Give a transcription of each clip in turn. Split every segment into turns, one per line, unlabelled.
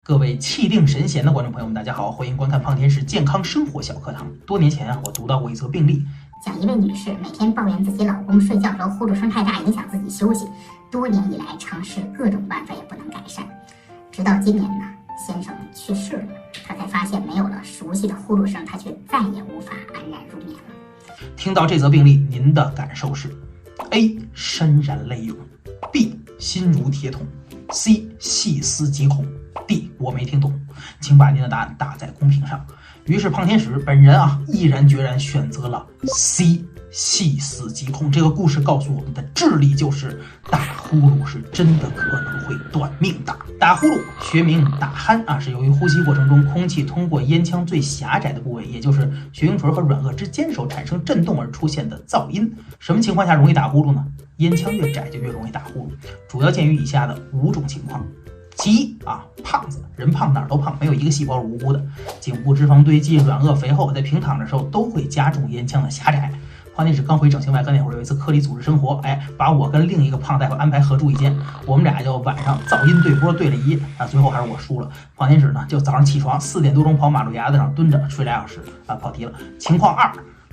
各位气定神闲的观众朋友们，大家好，欢迎观看胖天使健康生活小课堂。多年前我读到过一则病例，
讲一位女士每天抱怨自己老公睡觉时候呼噜声太大，影响自己休息，多年以来尝试各种办法也不能改善，直到今年呢，先生去世了，她才发现没有了熟悉的呼噜声，她却再也无法安然入眠了。
听到这则病例，您的感受是 A. 潸然泪涌， B. 心如铁桶， C. 细思极恐， D. 我没听懂，请把您的答案打在公屏上。于是胖天使本人毅然决然选择了 C. 细思极恐。这个故事告诉我们的智力就是打呼噜是真的可能会短命的。打呼噜学名打鼾是由于呼吸过程中空气通过咽腔最狭窄的部位，也就是血营垂和软腭之间手产生震动而出现的噪音。什么情况下容易打呼噜呢？咽腔越窄就越容易打呼噜，主要见于以下的5种情况。其一胖子，人胖哪儿都胖，没有一个细胞是无辜的。颈部脂肪堆积，软腭肥厚，在平躺的时候都会加重咽腔的狭窄。胖天使刚回整形外科那会儿，有一次颗粒组织生活，把我跟另一个胖大夫安排合住一间，我们俩就晚上噪音对波对了一夜最后还是我输了。胖天使呢就早上起床4点多钟跑马路牙子上蹲着睡2小时跑题了。情况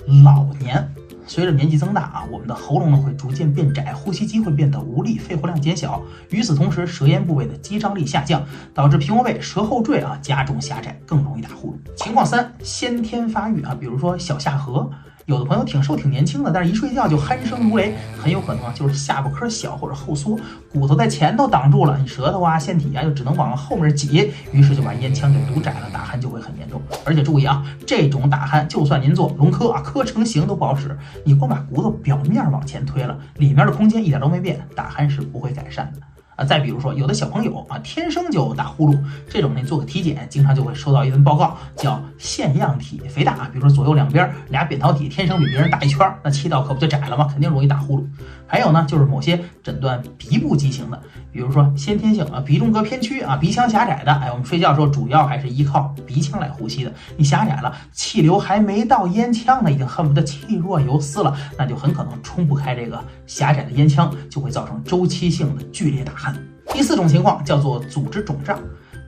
2，老年。随着年纪增大我们的喉咙呢会逐渐变窄，呼吸机会变得无力，肺活量减小。与此同时，舌咽部位的肌张力下降，导致平窝位、舌后坠加重狭窄，更容易打呼噜。情况3，先天发育比如说小下颌。有的朋友挺瘦挺年轻的，但是一睡觉就鼾声如雷，很有可能就是下巴颏小或者后缩，骨头在前头挡住了，你舌头腺体就只能往后面挤，于是就把咽腔给堵窄了，打鼾就会很严重。而且注意这种打鼾就算您做隆科科成型都不好使，你光把骨头表面往前推了，里面的空间一点都没变，打鼾是不会改善的。再比如说，有的小朋友天生就打呼噜，这种你做个体检，经常就会收到一份报告，叫腺样体肥大比如说左右两边俩扁桃体天生比别人大一圈，那气道可不就窄了吗？肯定容易打呼噜。还有呢，就是某些诊断鼻部畸形的，比如说先天性鼻中隔偏曲鼻腔狭窄的，我们睡觉的时候主要还是依靠鼻腔来呼吸的，你狭窄了，气流还没到咽腔呢，已经恨不得气若游丝了，那就很可能冲不开这个狭窄的咽腔，就会造成周期性的剧烈打鼾。第4种情况叫做组织肿胀，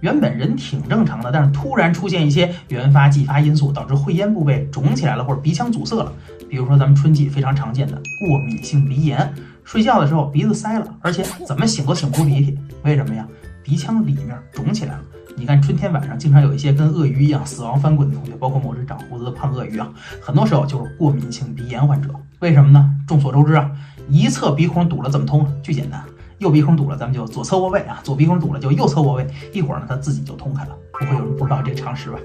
原本人挺正常的，但是突然出现一些原发继发因素，导致会咽部位肿起来了，或者鼻腔阻塞了。比如说咱们春季非常常见的过敏性鼻炎，睡觉的时候鼻子塞了，而且怎么醒都醒不出鼻涕，为什么呀？鼻腔里面肿起来了。你看春天晚上经常有一些跟鳄鱼一样死亡翻滚的同学，包括某只长胡子的胖鳄鱼很多时候就是过敏性鼻炎患者。为什么呢？众所周知一侧鼻孔堵了怎么通？巨简单，右鼻孔堵了咱们就左侧卧位左鼻孔堵了就右侧卧位，一会儿呢它自己就通开了。不会有人不知道这常识吧？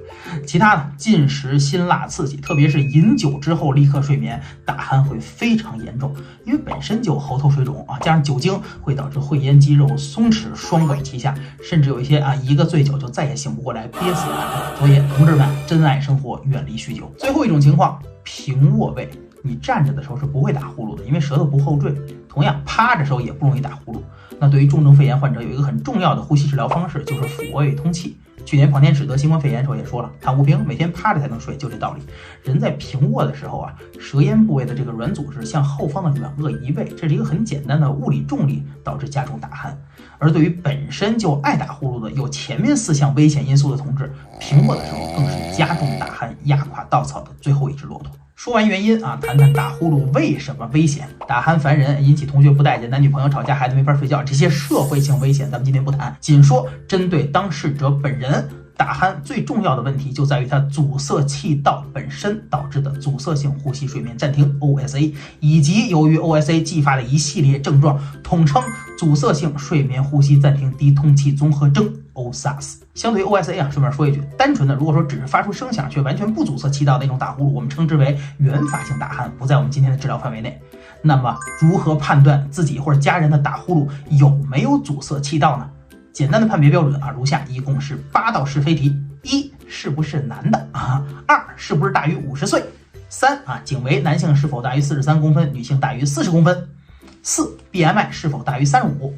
其他的进食辛辣刺激，特别是饮酒之后立刻睡眠，打鼾会非常严重，因为本身就喉头水肿加上酒精会导致会咽肌肉松弛，双管齐下，甚至有一些一个醉酒就再也醒不过来，憋死了。所以同志们，珍爱生活，远离酗酒。最后一种情况，平卧位。你站着的时候是不会打呼噜的，因为舌头不后坠，同样趴着时候也不容易打呼噜。那对于重症肺炎患者有一个很重要的呼吸治疗方式，就是腹位通气。去年胖天使得新冠肺炎的时候也说了，躺不平，每天趴着才能睡，就这道理。人在平卧的时候舌咽部位的这个软组织向后方的软腭移位，这是一个很简单的物理重力导致加重打鼾。而对于本身就爱打呼噜的有前面4项危险因素的同志，平卧的时候更是加重打鼾压垮稻草的最后一只骆驼。说完原因谈谈打呼噜为什么危险。打鼾烦人，引起同学不待见，男女朋友吵架，孩子没法睡觉，这些社会性危险咱们今天不谈，仅说针对当事者本人。打鼾最重要的问题就在于它阻塞气道本身导致的阻塞性呼吸睡眠暂停 OSA， 以及由于 OSA 继发的一系列症状，统称阻塞性睡眠呼吸暂停低通气综合征 OSAS。 相对于 OSA顺便说一句，单纯的如果说只是发出声响却完全不阻塞气道的那种打呼噜，我们称之为原发性打鼾，不在我们今天的治疗范围内。那么如何判断自己或者家人的打呼噜有没有阻塞气道呢？简单的判别标准如下，一共是8道是非题。1，是不是男的2，是不是大于50岁3，颈围男性是否大于43公分，女性大于40公分4， BMI 是否大于35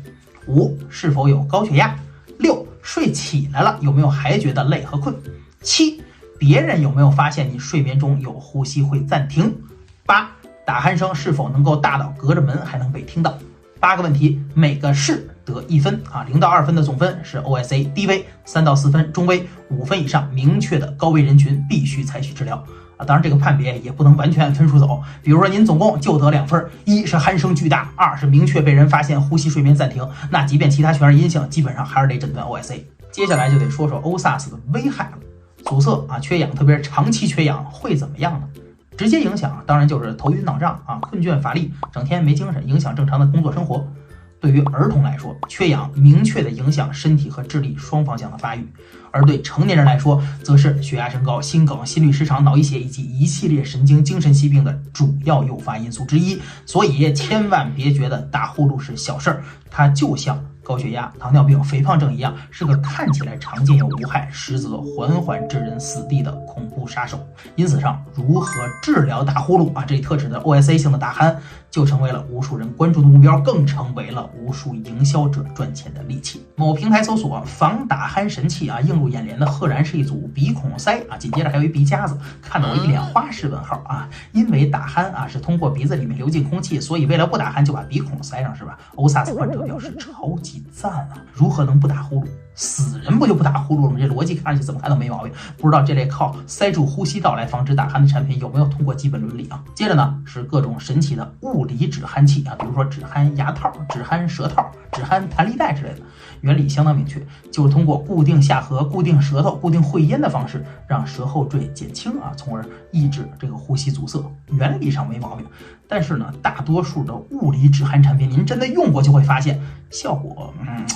5，是否有高血压6，睡起来了有没有还觉得累和困7，别人有没有发现你睡眠中有呼吸会暂停8，打鼾声是否能够大到隔着门还能被听到。8个问题，每个是得1分啊，0到2分的总分是 OSA 低危，3到4分中危，5分以上明确的高危人群必须采取治疗。当然，这个判别也不能完全按分数走。比如说，您总共就得2分，一是鼾声巨大，2是明确被人发现呼吸睡眠暂停，那即便其他全是阴性，基本上还是得诊断 OSA。接下来就得说说 OSAS 的危害了。阻塞啊，缺氧，特别是长期缺氧会怎么样呢？直接影响当然就是头晕脑胀啊，困倦乏力，整天没精神，影响正常的工作生活。对于儿童来说，缺氧明确的影响身体和智力双方向的发育，而对成年人来说，则是血压升高、心梗、心律失常、脑溢血以及一系列神经精神疾病的主要诱发因素之一。所以千万别觉得打呼噜是小事儿，它就像高血压、糖尿病、肥胖症一样，是个看起来常见又无害，实则缓缓致人死地的恐怖杀手。因此上，如何治疗打呼噜啊，这里特指的 OSA 性的打鼾，就成为了无数人关注的目标，更成为了无数营销者赚钱的利器。某平台搜索防打鼾神器啊，映入眼帘的赫然是一组鼻孔塞啊，紧接着还有一鼻夹子，看得我一脸花式问号啊！因为打鼾啊是通过鼻子里面流进空气，所以为了不打鼾就把鼻孔塞上是吧？OSAS 患者表示超级赞啊！如何能不打呼噜？死人不就不打呼噜了吗？这逻辑看上去怎么看都没毛病。不知道这类靠塞住呼吸道来防止打鼾的产品有没有通过基本伦理啊？接着呢是各种神奇的物理止鼾器啊，比如说止鼾牙套、止鼾舌套、止鼾弹力带之类的。原理相当明确，就是通过固定下颌、固定舌头、固定会阴的方式，让舌后坠减轻啊，从而抑制这个呼吸阻塞。原理上没毛病，但是呢，大多数的物理止鼾产品，您真的用过就会发现效果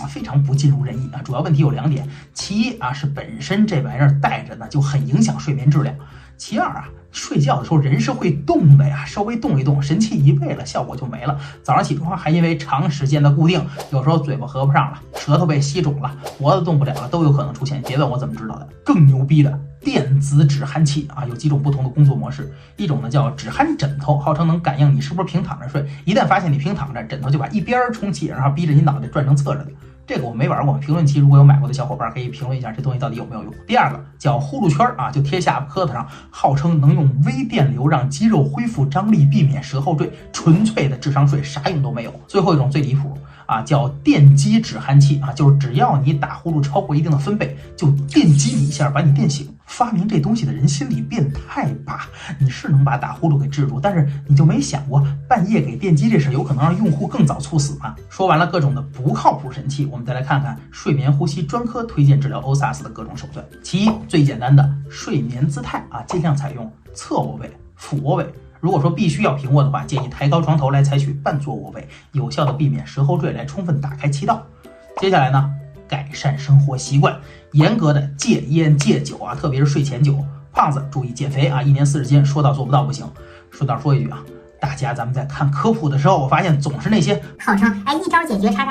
非常不尽如人意啊。主要问题有2点，其一啊是本身这玩意儿带着呢就很影响睡眠质量，其二啊睡觉的时候人是会动的呀，稍微动一动，神器一备了，效果就没了。早上起床还因为长时间的固定，有时候嘴巴合不上了，舌头被吸肿了，脖子动不了了，都有可能出现。别问我怎么知道的。更牛逼的电子止鼾器啊，有几种不同的工作模式。一种呢叫止鼾枕头，号称能感应你是不是平躺着睡，一旦发现你平躺着，枕头就把一边充气，然后逼着你脑袋转成侧着的。这个我没玩过，评论区如果有买过的小伙伴可以评论一下这东西到底有没有用。第二个叫呼噜圈啊，就贴下巴磕头上，号称能用微电流让肌肉恢复张力，避免舌后坠，纯粹的智商税，啥用都没有。最后一种最离谱啊，叫电击止鼾器啊，就是只要你打呼噜超过一定的分贝，就电击你一下把你电醒。发明这东西的人心里变态吧？你是能把打呼噜给治住，但是你就没想过半夜给电击这事有可能让用户更早猝死吗？说完了各种的不靠谱神器，我们再来看看睡眠呼吸专科推荐治疗 OSAS 的各种手段。其一，最简单的睡眠姿态啊，尽量采用侧卧位、俯卧位。如果说必须要平卧的话，建议抬高床头来采取半坐卧位，有效的避免舌后坠，来充分打开气道。接下来呢，改善生活习惯，严格的戒烟戒酒啊，特别是睡前酒。胖子注意减肥啊，1年40斤，说到做不到不行。顺道说一句啊，大家咱们在看科普的时候，我发现总是那些
号称一招解决叉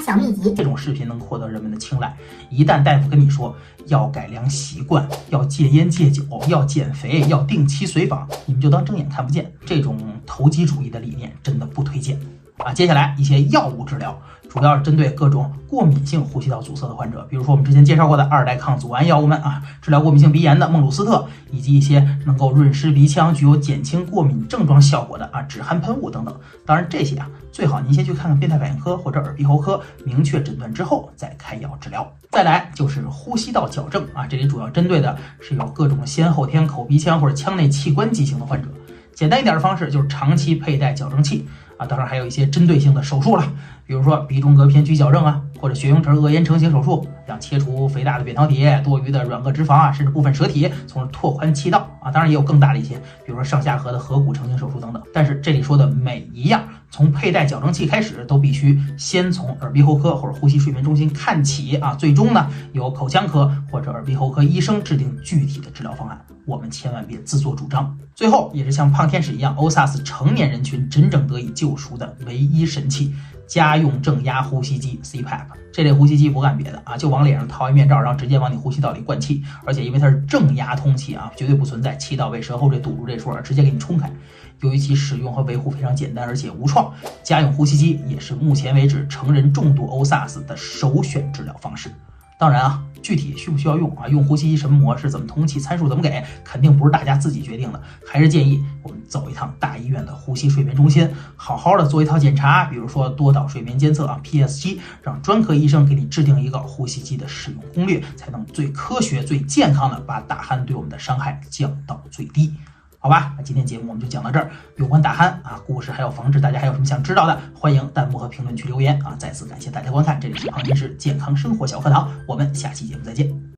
小秘籍
这种视频能获得人们的青睐。一旦大夫跟你说要改良习惯，要戒烟戒酒，要减肥，要定期随访，你们就当睁眼看不见。这种投机主义的理念真的不推荐啊。接下来一些药物治疗，主要是针对各种过敏性呼吸道阻塞的患者，比如说我们之前介绍过的2代抗组胺药物们啊，治疗过敏性鼻炎的孟鲁斯特，以及一些能够润湿鼻腔、具有减轻过敏症状效果的止鼾喷雾等等。当然这些最好您先去看看变态反应科或者耳鼻喉科，明确诊断之后再开药治疗。再来就是呼吸道矫正啊，这里主要针对的是有各种先后天口鼻腔或者腔内器官畸形的患者。简单一点的方式就是长期佩戴矫正器啊，当然还有一些针对性的手术了，比如说鼻中隔偏曲矫正啊，或者血溶质腭咽成型手术，让切除肥大的扁桃体、多余的软腭脂肪啊，甚至部分舌体，从而拓宽气道啊。当然也有更大的一些，比如说上下颌的颌骨成型手术等等。但是这里说的每一样，从佩戴矫正器开始，都必须先从耳鼻喉科或者呼吸睡眠中心看起啊，最终呢由口腔科或者耳鼻喉科医生制定具体的治疗方案，我们千万别自作主张。最后也是像胖天使一样 ，OSAS 成年人群真正得以救赎的唯一神器——家用正压呼吸机 CPAP。这类呼吸机不干别的啊，就往脸上套一面罩，然后直接往你呼吸道里灌气，而且因为它是正压通气啊，绝对不存在气道被舌后坠堵住这说，直接给你冲开。由于其使用和维护非常简单，而且无创，家用呼吸机也是目前为止成人重度 OSAS 的首选治疗方式。当然啊，具体需不需要用啊？用呼吸机什么模式，怎么通气，参数怎么给，肯定不是大家自己决定的，还是建议我们走一趟大医院的呼吸睡眠中心，好好的做一套检查，比如说多导睡眠监测啊 PSG， 让专科医生给你制定一个呼吸机的使用攻略，才能最科学、最健康的把打鼾对我们的伤害降到最低。好吧，那今天节目我们就讲到这儿。有关打鼾啊故事还有防治，大家还有什么想知道的，欢迎弹幕和评论区留言啊！再次感谢大家观看，这里是胖医师健康生活小课堂，我们下期节目再见。